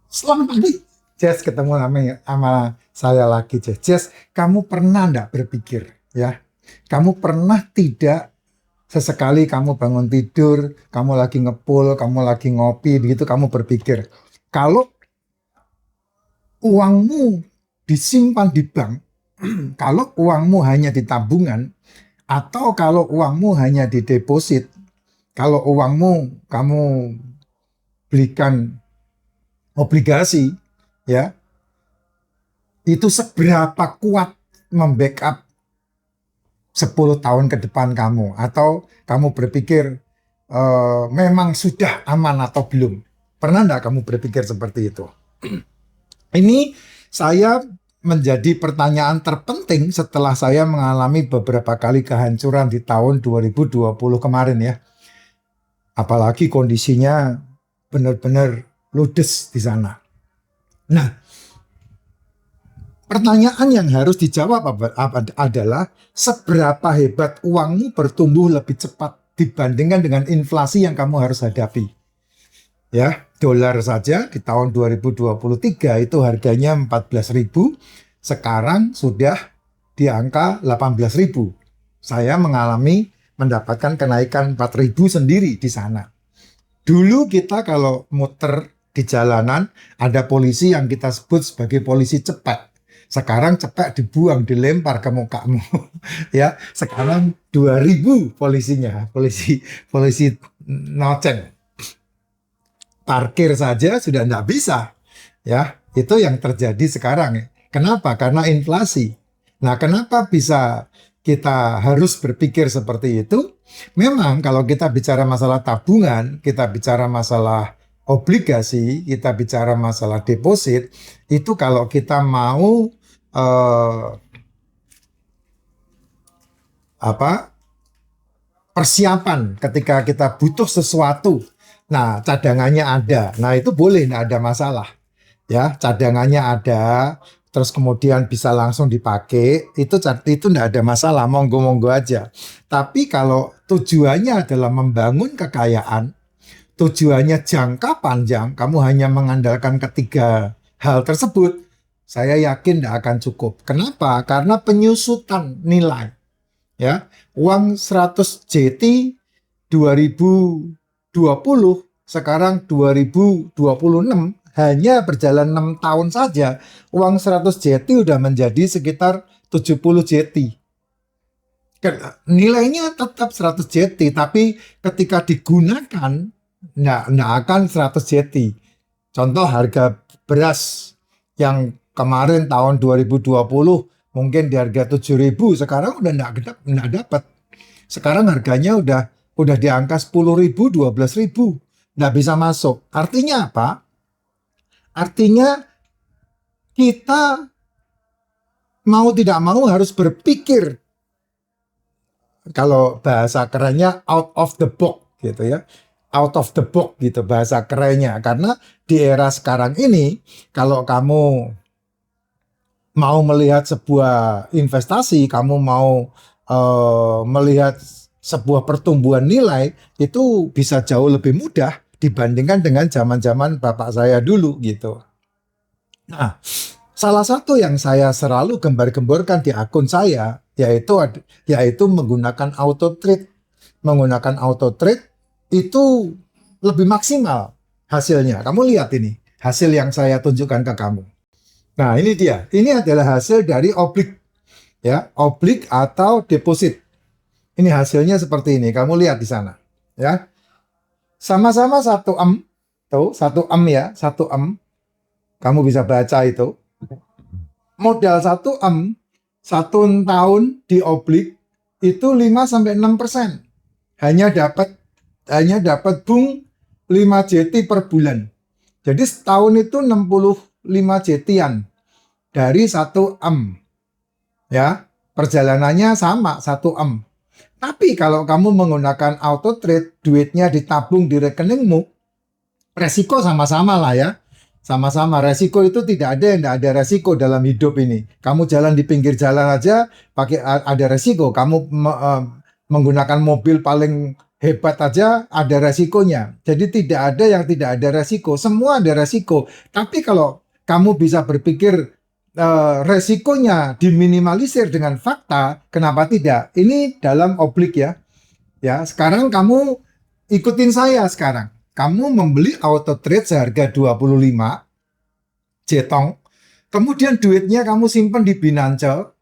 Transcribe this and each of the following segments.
Selamat pagi, Jess, ketemu sama saya lagi, Jess. Jess, kamu pernah nggak berpikir, ya? Kamu pernah tidak sesekali kamu bangun tidur, kamu lagi ngepul, kamu lagi ngopi, begitu kamu berpikir, kalau uangmu disimpan di bank, kalau uangmu hanya di tabungan, atau kalau uangmu hanya di deposit, kalau uangmu kamu belikan obligasi, ya, itu seberapa kuat membackup 10 tahun ke depan kamu, atau kamu berpikir memang sudah aman atau belum. Pernah enggak kamu berpikir seperti itu? Ini saya menjadi pertanyaan terpenting setelah saya mengalami beberapa kali kehancuran di tahun 2020 kemarin, ya. Apalagi kondisinya benar-benar ludes di sana. Nah, pertanyaan yang harus dijawab adalah seberapa hebat uangmu bertumbuh lebih cepat dibandingkan dengan inflasi yang kamu harus hadapi. Ya, dolar saja di tahun 2023 itu harganya 14.000, sekarang sudah di angka 18.000. Saya mendapatkan kenaikan 4.000 sendiri di sana. Dulu kita kalau muter di jalanan, ada polisi yang kita sebut sebagai polisi cepat. Sekarang cepat dibuang, dilempar ke mukamu. Ya, sekarang 2.000 polisinya, polisi noceng. Parkir saja sudah tidak bisa. Ya, itu yang terjadi sekarang. Kenapa? Karena inflasi. Nah, kenapa bisa kita harus berpikir seperti itu? Memang kalau kita bicara masalah tabungan, kita bicara masalah obligasi, kita bicara masalah deposit, itu kalau kita mau persiapan ketika kita butuh sesuatu, nah cadangannya ada, nah itu boleh, nggak ada masalah, ya, cadangannya ada, terus kemudian bisa langsung dipakai, itu nggak ada masalah, monggo-monggo aja. Tapi kalau tujuannya adalah membangun kekayaan, tujuannya jangka panjang, kamu hanya mengandalkan ketiga hal tersebut, saya yakin tidak akan cukup. Kenapa? Karena penyusutan nilai. Ya, uang 100 JT 2020 sekarang 2026 hanya berjalan 6 tahun saja, uang 100 JT udah menjadi sekitar 70 JT. Nilainya tetap 100 JT, tapi ketika digunakan nggak akan 100 JT. Contoh harga beras yang kemarin tahun 2020 mungkin di harga 7.000, sekarang udah nggak dapat. Sekarang harganya udah di angka 10.000, 12.000, nggak bisa masuk. Artinya apa? Artinya kita mau tidak mau harus berpikir, kalau bahasa kerennya out of the box gitu ya. Out of the box gitu bahasa kerennya. Karena di era sekarang ini, kalau kamu mau melihat sebuah investasi, kamu mau melihat sebuah pertumbuhan nilai, itu bisa jauh lebih mudah dibandingkan dengan zaman-zaman bapak saya dulu gitu. Nah, salah satu yang saya selalu gembar-gemborkan di akun saya yaitu menggunakan auto trade. Menggunakan auto trade itu lebih maksimal hasilnya. Kamu lihat ini, hasil yang saya tunjukkan ke kamu. Nah, ini dia. Ini adalah hasil dari oblig, ya, oblig atau deposit. Ini hasilnya seperti ini. Kamu lihat di sana, ya. Sama-sama 1 M, tuh 1 M ya, 1 M. Kamu bisa baca itu. Modal 1 M, 1 tahun di oblig itu 5-6%. Hanya dapat bung 5 JT per bulan. Jadi setahun itu 65 JT-an dari 1 M. Ya, perjalanannya sama 1 M. Tapi kalau kamu menggunakan auto trade, duitnya ditabung di rekeningmu, resiko sama-sama lah ya. Sama-sama, resiko itu tidak ada resiko dalam hidup ini. Kamu jalan di pinggir jalan aja pakai ada resiko. Kamu menggunakan mobil paling hebat aja ada resikonya. Jadi tidak ada yang tidak ada resiko, semua ada resiko. Tapi kalau kamu bisa berpikir resikonya diminimalisir dengan fakta, kenapa tidak? Ini dalam oblik ya. Ya, sekarang kamu ikutin saya sekarang. Kamu membeli auto trade seharga 25 jetong, kemudian duitnya kamu simpan di Binance.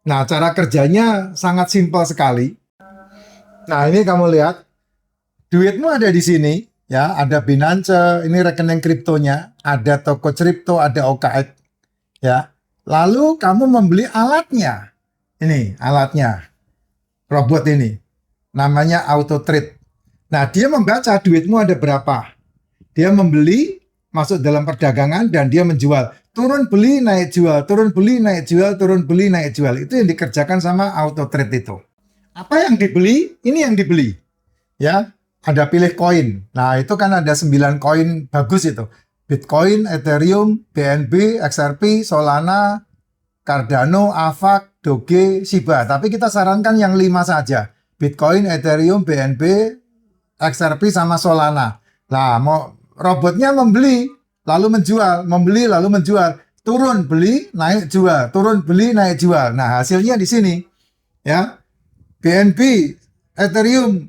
Nah, cara kerjanya sangat simpel sekali. Nah, ini kamu lihat, duitmu ada di sini, ya, ada Binance, ini rekening kriptonya, ada toko kripto, ada OKX, ya. Lalu kamu membeli alatnya, ini alatnya, robot ini, namanya auto trade. Nah, dia membaca duitmu ada berapa. Dia membeli, masuk dalam perdagangan, dan dia menjual. Turun beli, naik jual, turun beli, naik jual, turun beli, naik jual. Itu yang dikerjakan sama auto trade itu. Apa yang dibeli? Ini yang dibeli. Ya, ada pilih koin. Nah, itu kan ada 9 koin bagus itu. Bitcoin, Ethereum, BNB, XRP, Solana, Cardano, AVAX, Doge, Shiba. Tapi kita sarankan yang 5 saja. Bitcoin, Ethereum, BNB, XRP sama Solana. Nah, mau robotnya membeli lalu menjual, membeli lalu menjual, turun beli naik jual, turun beli naik jual. Nah, hasilnya di sini ya. BNB, Ethereum,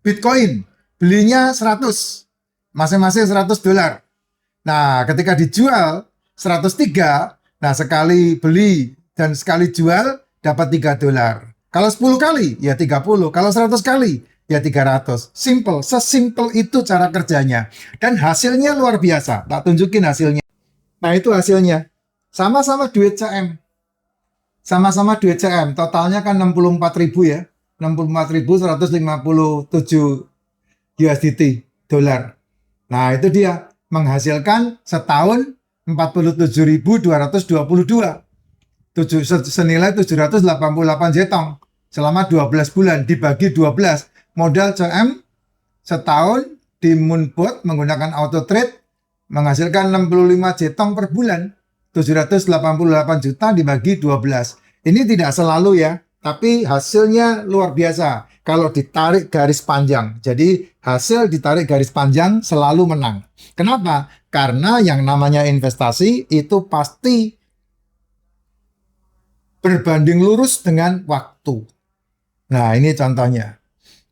Bitcoin belinya 100, masing-masing $100. Nah, ketika dijual 103, nah sekali beli dan sekali jual dapat $3. Kalau 10 kali ya 30, kalau 100 kali ya 300. Simple, sesimpel itu cara kerjanya. Dan hasilnya luar biasa. Tak tunjukin hasilnya. Nah, itu hasilnya. Sama-sama duit CM. Sama-sama duit CM. Totalnya kan 64.000 ya. 64.157 USDT dolar. Nah, itu dia menghasilkan setahun 47.222. Senilai 788 jetong selama 12 bulan dibagi 12. Modal CM setahun di Moonbot menggunakan auto trade menghasilkan 65 jetong per bulan. 788 juta dibagi 12. Ini tidak selalu ya, tapi hasilnya luar biasa kalau ditarik garis panjang. Jadi hasil ditarik garis panjang selalu menang. Kenapa? Karena yang namanya investasi itu pasti berbanding lurus dengan waktu. Nah, ini contohnya.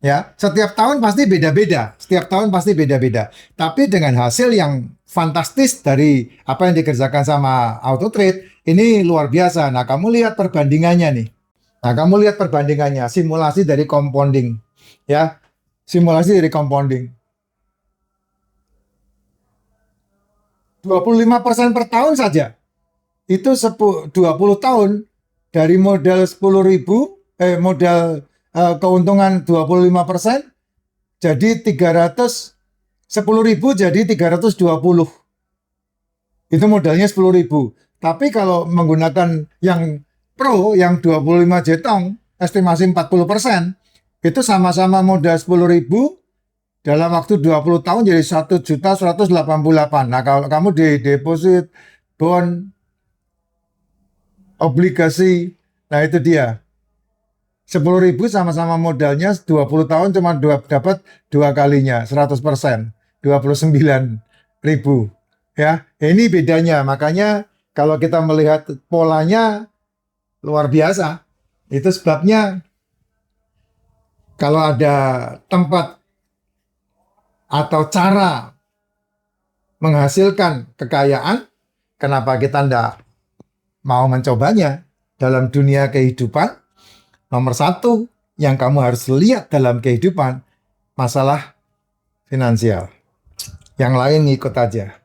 Ya, setiap tahun pasti beda-beda. Setiap tahun pasti beda-beda. Tapi dengan hasil yang fantastis dari apa yang dikerjakan sama auto trade, ini luar biasa. Nah, kamu lihat perbandingannya nih. Nah, kamu lihat perbandingannya, simulasi dari compounding. Ya, simulasi dari compounding. 25% per tahun saja. Itu 20 tahun dari modal 10.000, modal keuntungan 25%, jadi 10.000 jadi 320. Itu modalnya 10.000. Tapi kalau menggunakan yang pro, yang 25 jetong, estimasi 40%, itu sama-sama modal 10.000, dalam waktu 20 tahun jadi 1.188. Nah, kalau kamu di deposit, bond, obligasi, nah itu dia. 10.000 sama-sama modalnya 20 tahun cuma dapat 2 kalinya 100%, 29.000 ya. Ini bedanya. Makanya kalau kita melihat polanya luar biasa. Itu sebabnya kalau ada tempat atau cara menghasilkan kekayaan, kenapa kita tidak mau mencobanya dalam dunia kehidupan? Nomor satu yang kamu harus lihat dalam kehidupan, masalah finansial. Yang lain ngikut aja.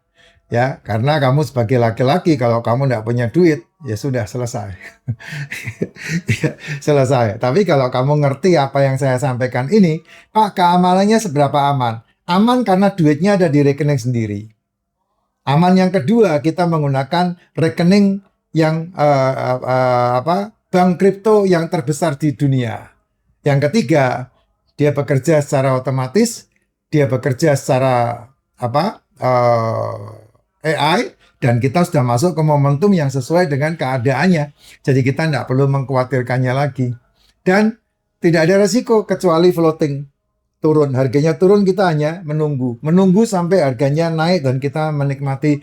Ya, karena kamu sebagai laki-laki, kalau kamu tidak punya duit, ya sudah selesai. Ya, selesai. Tapi kalau kamu ngerti apa yang saya sampaikan ini, Pak, keamalannya seberapa aman? Aman karena duitnya ada di rekening sendiri. Aman yang kedua, kita menggunakan rekening yang bank kripto yang terbesar di dunia. Yang ketiga, dia bekerja secara otomatis, dia bekerja secara AI, dan kita sudah masuk ke momentum yang sesuai dengan keadaannya. Jadi kita tidak perlu mengkhawatirkannya lagi. Dan tidak ada resiko kecuali floating. turun. Harganya turun kita hanya menunggu. Menunggu sampai harganya naik dan kita menikmati